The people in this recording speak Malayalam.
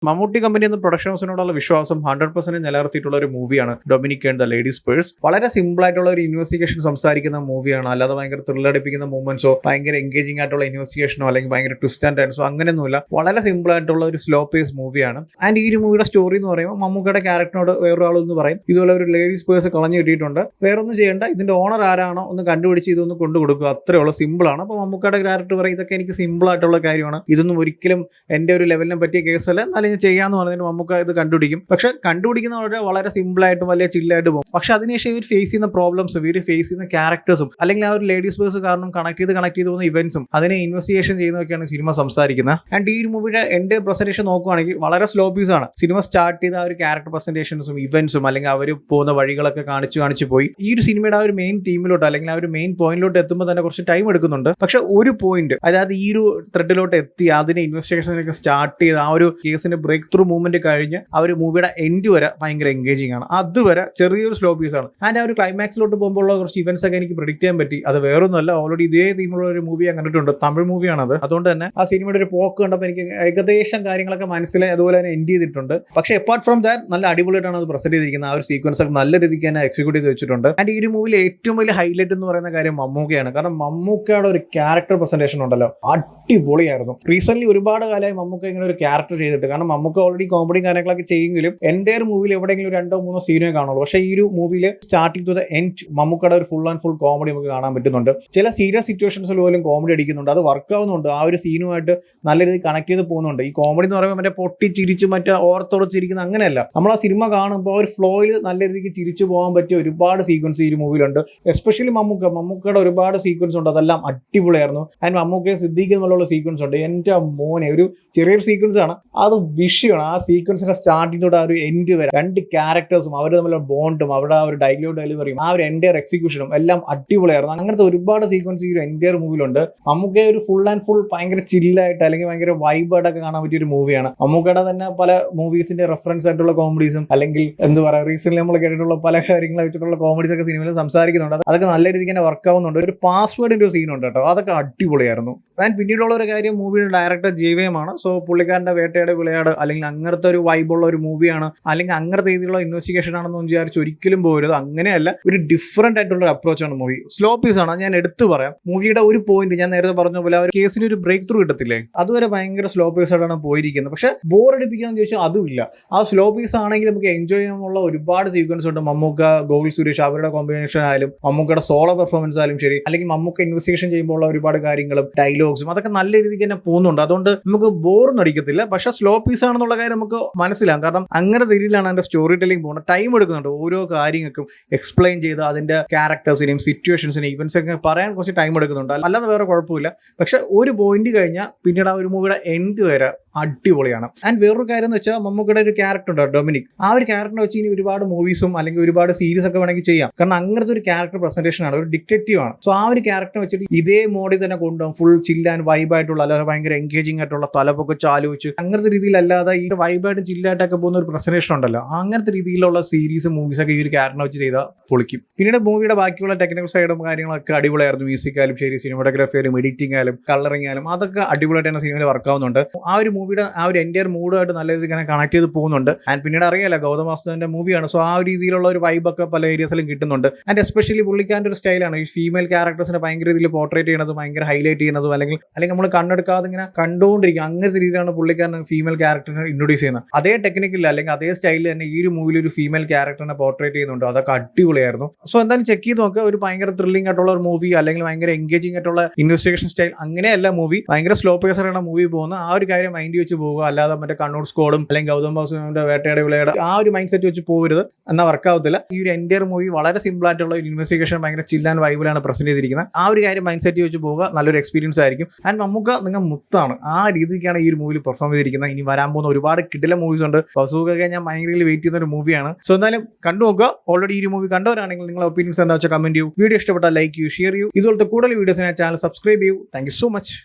മമ്മൂട്ടി കമ്പനി എന്ന പ്രൊഡക്ഷൻ ഹൗസിനോടുള്ള വിശ്വാസം 100% നിലനിർത്തിയിട്ടുള്ള ഒരു മൂവിയാണ് Dominic and the ladies purse. വളരെ സിമ്പിൾ ആയിട്ടുള്ള ഒരു ഇൻവെസ്റ്റിഗേഷൻ സംസാരിക്കുന്ന മൂവിയാണ്. അല്ലാതെ ഭയങ്കര ത്രില്ലടിപ്പിക്കുന്ന മൂവ്മെന്റ്സോ ഭയങ്കര എൻഗേജിംഗ് ആയിട്ടുള്ള ഇൻവെസ്റ്റിഗേഷനോ അല്ലെങ്കിൽ ഭയങ്കര ട്വിസ്റ്റ് ആൻഡ് ടേൺസോ അങ്ങനെയൊന്നുമില്ല. വളരെ സിമ്പിൾ ആയിട്ടുള്ള ഒരു സ്ലോ പേസ് മൂവിയാണ്. ആൻഡ് ഈ ഒരു മൂവിയുടെ സ്റ്റോറി എന്ന് പറയുമ്പോൾ മമ്മൂക്കയുടെ ക്യാരക്ടറിനോട് വേറൊരാളെന്ന് പറയും ഇതുപോലെ ഒരു ലേഡീസ് പേഴ്സ് കളഞ്ഞു കിട്ടിയിട്ടുണ്ട്, വേറൊന്നും ചെയ്യേണ്ട, ഇതിന്റെ ഓണർ ആരാണോ ഒന്ന് കണ്ടുപിടിച്ച് ഇതൊന്ന് കൊണ്ടു കൊടുക്കുക, അത്രേ ഉള്ളൂ, സിമ്പിൾ ആണ്. അപ്പോൾ മമ്മൂക്കയുടെ ക്യാരക്ടർ പറയും ഇതൊക്കെ എനിക്ക് സിമ്പിൾ ആയിട്ടുള്ള കാര്യമാണ്, ഇതൊന്നും ഒരിക്കലും എൻ്റെ ഒരു ലെവലിനെ പറ്റിയ കേസല്ല, എന്നാലും ഞാൻ ചെയ്യാന്ന് പറഞ്ഞതിന് മമ്മൂക്ക ഇത് കണ്ടുപിടിക്കും. പക്ഷെ കണ്ടുപിടിക്കുന്നവരുടെ വളരെ സിമ്പിൾ ആയിട്ടും വലിയ ചില്ലായിട്ട് പോകും. പക്ഷെ അതിനുശേഷം ഇവർ ഫേസ് ചെയ്യുന്ന പ്രോബ്ലംസും ഇവർ ഫേസ് ചെയ്യുന്ന ക്യാരക്ടേഴ്സും അല്ലെങ്കിൽ ആ ഒരു ലേഡീസ് പേഴ്സ് കാരണം കണക്ട് ചെയ്ത് പോകുന്ന ഇവന്റ്സും അതിനെ ഇൻവെസ്റ്റിഗേഷൻ ചെയ്യുന്നതൊക്കെയാണ് സിനിമ സംസാരിക്കുന്നത്. ആൻഡ് ഈ ഒരു മൂവിയുടെ എൻ്റെ പ്രസന്റേഷൻ നോക്കുകയാണെങ്കിൽ വളരെ സ്ലോ പീസ് ആണ്. സിനിമ സ്റ്റാർട്ട് ചെയ്ത ആ ഒരു ക്യാരക്ടർ പ്രസന്റേഷൻസും ഇവന്റ്സും അല്ലെങ്കിൽ അവർ പോകുന്ന വഴികളൊക്കെ കാണിച്ചു പോയി ഈ ഒരു സിനിമയുടെ ആ ഒരു മെയിൻ ടീമിലോട്ട് അല്ലെങ്കിൽ ആ ഒരു മെയിൻ പോയിന്റിലോട്ട് എത്തുമ്പോൾ തന്നെ കുറച്ച് ടൈം എടുക്കുന്നുണ്ട്. പക്ഷെ ഒരു പോയിന്റ്, അതായത് ഈ ഒരു ത്രെഡിലോട്ട് എത്തി അതിനെ ഇൻവെസ്റ്റിഗേഷനൊക്കെ സ്റ്റാർട്ട് ചെയ്ത് ആ ഒരു കേസിന്റെ ബ്രേക്ക് ത്രൂ മൂവ്മെന്റ് കഴിഞ്ഞ് ആ ഒരു മൂവിയുടെ എൻഡ് വരെ ഭയങ്കര എൻഗേജിംഗ് ആണ്. അതുവരെ ചെറിയൊരു സ്ലോ പീസ് ആണ്. ആൻഡ് ആ ഒരു ക്ലൈമാക്സിലോട്ട് പോകുമ്പോൾ കുറച്ച് ഇവന്റ്സ് ഒക്കെ എനിക്ക് പ്രെഡിക്റ്റ് ചെയ്യാൻ പറ്റി. അത് വേറൊന്നുമല്ല, ഓൾറെഡി ഇതേ തീമുള്ള ഒരു മൂവി ഞാൻ കണ്ടിട്ടുണ്ട്, തമിഴ് മൂവിയാണത്. അതുകൊണ്ട് തന്നെ ആ സിനിമയുടെ ഒരു പോക്ക് കണ്ടപ്പോൾ എനിക്ക് ഏകദേശം കാര്യങ്ങളൊക്കെ മനസ്സിലായി, അതുപോലെ തന്നെ എൻഡ് ചെയ്തിട്ടുണ്ട്. പക്ഷെ അപ്പാർട്ട് ഫ്രം ദാറ്റ് നല്ല അടിപൊളിയായിട്ടാണ് അത് പ്രസന്റ് ചെയ്തിരിക്കുന്നത്. ആ ഒരു സീക്വൻസ് ഒക്കെ നല്ല രീതിക്ക് തന്നെ എക്സിക്യൂട്ട് ചെയ്ത് വെച്ചിട്ടുണ്ട്. ആൻഡ് ഈ ഒരു മൂവിയിൽ ഏറ്റവും വലിയ ഹൈലൈറ്റ് എന്ന് പറയുന്ന കാര്യം മമ്മൂക്കയാണ്. കാരണം മമ്മൂക്കയുടെ ഒരു ക്യാരക്ടർ പ്രസന്റേഷൻ ഉണ്ടല്ലോ, അടിപൊളിയായിരുന്നു. റീസെന്റ് ഒരുപാട് കാലമായി മമ്മൂക്ക ഇങ്ങനെ ഒരു ക്യാരക്ടർ ചെയ്തിട്ട്, കാരണം മമ്മൂക്ക ഓൾറെഡി കോമഡി കാര്യങ്ങളൊക്കെ ചെയ്യുമെങ്കിലും എൻ്റെ ഒരു മൂവിയിൽ എവിടെയെങ്കിലും 2-3 സീനേ കാണുള്ളൂ. പക്ഷേ ഈ ഒരു മൂവിയിൽ സ്റ്റാർട്ടിംഗ് ടു ദ എൻഡ് മമ്മൂക്കയുടെ ഒരു ഫുൾ ആൻഡ് ഫുൾ കോമഡി നമുക്ക് കാണാൻ പറ്റുന്നുണ്ട്. ചില സീരിയസ് സിറ്റുവേഷൻസിൽ പോലും കോമഡി അടിക്കുന്നുണ്ട്, അത് വർക്ക് ആവുന്നുണ്ട്. ആ ഒരു സീനുമായിട്ട് നല്ല രീതിയിൽ കണക്ട് ചെയ്ത് പോകുന്നുണ്ട്. ഈ കോമഡി എന്ന് പറയുമ്പോൾ മറ്റേ പൊട്ടി ചിരിച്ച് മറ്റേ ഓർത്തോടച്ചിരിക്കുന്ന അങ്ങനെയല്ല. നമ്മൾ ആ സിനിമ കാണുമ്പോൾ ഒരു ഫ്ലോയിൽ നല്ല രീതിക്ക് ചിരിച്ചു പോകാൻ പറ്റിയ ഒരുപാട് സീക്വൻസ് ഈ ഒരു മൂവിയിലുണ്ട്. എസ്പെഷ്യലി മമ്മൂക്കയുടെ ഒരുപാട് സീക്വൻസ് ഉണ്ട്, അതെല്ലാം അടിപൊളിയായിരുന്നു. ആൻഡ് മമ്മൂക്കയെ സിദ്ദീഖ് എന്നുള്ള സീക്വൻസ് ഉണ്ട്, എൻ്റെ മോനെ ഒരു ചെറിയൊരു സീക്വൻസ് ആണ്, അത് വിഷയമാണ്. ആ സീക്വൻസിന്റെ സ്റ്റാർട്ടിംഗ് തൊട്ട് ആ ഒരു എൻഡ് വരെ രണ്ട് ക്യാരക്ടേഴ്സും അവർ തമ്മിലുള്ള ബോണ്ടും അവരുടെ ആ ഒരു ഡയലോഗ് ഡെലിവറിയും ആ ഒരു എൻ്റയർ എക്സിക്യൂഷനും എല്ലാം അടിപൊളിയായിരുന്നു. അങ്ങനത്തെ ഒരുപാട് സീക്വൻസ് ഈ ഒരു എൻ്റയർ മൂവിയിലുണ്ട്. മമ്മൂക്കയെ ഒരു ഫുൾ ആൻഡ് ഫുൾ ഭയങ്കര ചില്ലായിട്ട് അല്ലെങ്കിൽ ഭയങ്കര വൈബായിട്ടൊക്കെ കാണാൻ പറ്റിയ ഒരു മൂവിയാണ്. മമ്മൂക്കയുടെ തന്നെ പല മൂവീസിന്റെ റെഫറൻസ് ആയിട്ടുള്ള കോമഡീസും അല്ലെങ്കിൽ എന്താ പറയുക റീസെന്റ് നമ്മൾ കേട്ടിട്ടുള്ള പല കാര്യങ്ങളെ വെച്ചിട്ടുള്ള കോമഡീസ് ഒക്കെ സിനിമയിൽ സംസാരിക്കുന്നുണ്ട്. അതൊക്കെ നല്ല രീതിക്ക് തന്നെ വർക്ക് ആവുന്നുണ്ട്. ഒരു പാസ്വേഡിന്റെ ഒരു സീൻ ഉണ്ട് കേട്ടോ, അതൊക്കെ അടിപൊളിയായിരുന്നു. ഞാൻ പിന്നീടുള്ള ഒരു കാര്യം, മൂവിയുടെ ഡയറക്ടർ ജെവിഎമാണ്. സോ പുള്ളിക്കാരന്റെ വേട്ടയുടെ വിളയാട് അല്ലെങ്കിൽ അങ്ങനത്തെ ഒരു വൈബുള്ള ഒരു മൂവിയാണ് അല്ലെങ്കിൽ അങ്ങനത്തെ രീതിയിലുള്ള ഇൻവെസ്റ്റിഗേഷൻ ആണെന്ന് വിചാരിച്ച് ഒരിക്കലും പോരുത്. അങ്ങനെയല്ല, ഒരു ഡിഫറെന്റ് ആയിട്ടുള്ള ഒരു അപ്രോച്ചാണ് മൂവി. സ്ലോ പീസ് ആണ്, ഞാൻ എടുത്തു പറയാം. മൂവിയുടെ ഒരു പോയിന്റ് ഞാൻ നേരത്തെ പറഞ്ഞ പോലെ ആ ഒരു കേസിന് ഒരു ബ്രേക്ക് ത്രൂ കിട്ടത്തില്ലേ, അതുവരെ ഭയങ്കര സ്ലോ പീസ് ആയിട്ടാണ് പോയിരിക്കുന്നത്. പക്ഷെ ബോർ അടിപ്പിക്കാന്ന് ചോദിച്ചാൽ അതുമില്ല. ആ സ്ലോ പീസ് ആണെങ്കിൽ നമുക്ക് എൻജോയ് ചെയ്യാനുള്ള ഒരുപാട് സീക്വൻസ് ഉണ്ട്. മമ്മൂക്ക, ഗോകുൽ സുരേഷ് അവരുടെ കോമ്പിനേഷൻ ആയാലും മമ്മൂക്കയുടെ സോളോ പെർഫോമൻസ് ആയാലും ശരി, അല്ലെങ്കിൽ മമ്മൂക്ക ഇൻവെസ്റ്റിഗേഷൻ ചെയ്യുമ്പോൾ ഉള്ള ഒരുപാട് കാര്യങ്ങളും ഡയലോഗ്സും അതൊക്കെ നല്ല രീതിക്ക് തന്നെ പോകുന്നുണ്ട്. അതുകൊണ്ട് നമുക്ക് ബോറൊന്നും അടിക്കത്തില്ല. പക്ഷെ സ്ലോ പീസ് ആണെന്നുള്ള കാര്യം നമുക്ക് മനസ്സിലാകും. കാരണം അങ്ങനെ രീതിയിലാണ് അതിന്റെ സ്റ്റോറി ടെല്ലിംഗ് പോകുന്നത്. ടൈം എടുക്കുന്നുണ്ട് ഓരോ കാര്യങ്ങൾക്കും എക്സ്പ്ലെയിൻ ചെയ്ത് അതിന്റെ ക്യാരക്ടേഴ്സിനെയും സിറ്റുവേഷൻസിനെയും ഇവന്റ്സ് ഒക്കെ പറയാൻ കുറച്ച് ടൈം എടുക്കുന്നുണ്ട്. അല്ലാതെ വേറെ കുഴപ്പമില്ല. പക്ഷെ ഒരു പോയിന്റ് കഴിഞ്ഞാൽ പിന്നീട് ആ ഒരു മൂവിയുടെ എൻഡ് വരെ അടിപൊളിയാണ്. ആൻഡ് വേറൊരു കാര്യം എന്ന് വെച്ചാൽ മമ്മൂക്കയുടെ ഒരു ക്യാരക്ടർ ഉണ്ട് ഡൊമിനിക്. ആ ഒരു ക്യാരക്ടറിനെ വെച്ച് ഇനി ഒരുപാട് മൂവീസും അല്ലെങ്കിൽ ഒരുപാട് സീരീസ് ഒക്കെ വേണമെങ്കിൽ ചെയ്യാം. കാരണം അങ്ങനത്തെ ഒരു ക്യാരക്ടർ പ്രസന്റേഷൻ ആണ്, ഒരു ഡിറ്റക്റ്റീവ് ആണ്. സോ ആ ഒരു ക്യാരക്ടറിനെ വെച്ചിട്ട് ഇതേ മോഡിൽ തന്നെ കൊണ്ടുപോകും. ഫുൾ ചില്ല് ആൻഡ് വൈബായിട്ടുള്ള, അല്ലാതെ ഭയങ്കര എൻഗേജിംഗ് ആയിട്ടുള്ള തലപ്പൊക്കെ ചാലോചിച്ച് അങ്ങനത്തെ രീതിയിലല്ലാതെ ഈ വൈബായിട്ടും ചില്ലായിട്ടൊക്കെ പോകുന്ന ഒരു പ്രസന്റേഷൻ ഉണ്ടല്ലോ, അങ്ങനത്തെ രീതിയിലുള്ള സീരീസും മൂവീസ് ഒക്കെ ഈ ഒരു ക്യാരക്ടറിനെ വെച്ച് ചെയ്താൽ പൊളിക്കും. പിന്നീട് മൂവിയുടെ ബാക്കിയുള്ള ടെക്നിക്കൽ സൈഡും കാര്യങ്ങളൊക്കെ അടിപൊളിയായിരുന്നു. മ്യൂസിക് ആയാലും ശരി, സിനിമാറ്റോഗ്രാഫി ആയാലും എഡിറ്റിംഗ് ആയാലും കളറിംഗ് ആയാലും അതൊക്കെ അടിപൊളിയായിട്ട് തന്നെ സിനിമയിൽ വർക്ക് ആവുന്നുണ്ട്. ആ ഒരു മൂവിയുടെ ആ ഒരു എൻ്റയർ മൂഡായിട്ട് നല്ല രീതിയിൽ ഇങ്ങനെ കണക്ട് ചെയ്ത് പോകുന്നുണ്ട്. ആൻഡ് പിന്നീട് അറിയാലോ ഗൗതം വാസുദേവന്റെ മൂവിയാണ്. സോ ആ ഒരു രീതിയിലുള്ള ഒരു വൈബൊക്കെ പല ഏരിയസിലും കിട്ടുന്നുണ്ട്. ആൻഡ് എസ്പെഷ്യലി പുള്ളിക്കാരൻ്റെ ഒരു സ്റ്റൈലാണ് ഈ ഫീമെയിൽ ക്യാരക്ടേഴ്സിനെ ഭയങ്കര രീതിയിൽ പോർട്രേറ്റ് ചെയ്യുന്നതും ഭയങ്കര ഹൈലൈറ്റ് ചെയ്യുന്നതും അല്ലെങ്കിൽ നമ്മൾ കണ്ണെടുക്കാതെ ഇങ്ങനെ കണ്ടുകൊണ്ടിരിക്കും. അങ്ങനത്തെ രീതിയിലാണ് പുള്ളിക്കാരൻ ഫീമെയിൽ ക്യാരക്ടറിനെ ഇൻട്രൊഡ്യൂസ് ചെയ്യുന്നത്. അതേ ടെക്നിക്കില്ല അല്ലെങ്കിൽ അതേ സ്റ്റൈലിൽ തന്നെ ഈ ഒരു മൂവിയിൽ ഒരു ഫീമെയിൽ ക്യാരക്ടറിനെ പോർട്രേറ്റ് ചെയ്യുന്നുണ്ട്. അതൊക്കെ അടിപൊളിയായിരുന്നു. സോ എന്തായാലും ചെക്ക് ചെയ്ത് നോക്കുക. ഒരു ഭയങ്കര ത്രില്ലിംഗ് ആയിട്ടുള്ള ഒരു മൂവി അല്ലെങ്കിൽ ഭയങ്കര എൻഗേജിംഗ് ആയിട്ടുള്ള ഇൻവെസ്റ്റിഗേഷൻ സ്റ്റൈൽ അങ്ങനെയല്ല മൂവി. ഭയങ്കര സ്ലോ പേസറാണ് മൂവി പോകുന്നത്. ആ ഒരു കാര്യം മൈൻഡ് വെച്ച് പോകുക. അല്ലാതെ മറ്റേ കണ്ണൂർ സ്കോഡും അല്ലെങ്കിൽ ഗൗതം വാസുദേവന്റെ വേട്ടയുടെ വിളയുടെ ആ ഒരു മൈൻഡ് സെറ്റ് വെച്ച് പോകരുത്, എന്നാൽ വർക്കാവത്തില്ല. ഈ ഒരു എൻ്റയർ മൂവി വളരെ സിമ്പിൾ ആയിട്ടുള്ള ഒരു ഇൻവെസ്റ്റിഗേഷൻ ഭയങ്കര ചിൽ ആൻഡ് വൈബിലാണ് പ്രസന്റ് ചെയ്തിരിക്കുന്നത്. ആ ഒരു കാര്യം മൈൻഡ് സെറ്റ് വെച്ച് പോവുക, നല്ലൊരു എക്സ്പീരിയൻസ് ആയിരിക്കും. ആൻഡ് മമ്മൂക്ക നിങ്ങൾ മുത്താണ്, ആ രീതിക്കാണ് ഈ ഒരു മൂവിയിൽ പെർഫോം ചെയ്തിരിക്കുന്നത്. ഇനി വരാൻ പോകുന്ന ഒരുപാട് കിടിലൻ മൂവീസ് ഉണ്ട്. ബസൂക്കൊക്കെ ഞാൻ ഭയങ്കര വെയിറ്റ് ചെയ്യുന്ന ഒരു മൂവിയാണ്. സോ എന്തായാലും കണ്ടു നോക്കുക. ഓൾറെഡി ഈ ഒരു മൂവി കണ്ടവരാണെങ്കിൽ നിങ്ങളുടെ ഒപ്പീനിയൻസ് എന്താ വെച്ചാൽ കമന്റ് ചെയ്യൂ. വീഡിയോ ഇഷ്ടപ്പെട്ടാൽ ലൈക്ക് ചെയ്യൂ, ഷെയർ ചെയ്യൂ. ഇതുപോലത്തെ കൂടുതൽ വീഡിയോസിനെ ചാനൽ സബ്സ്ക്രൈബ് ചെയ്യൂ. Thank you so much.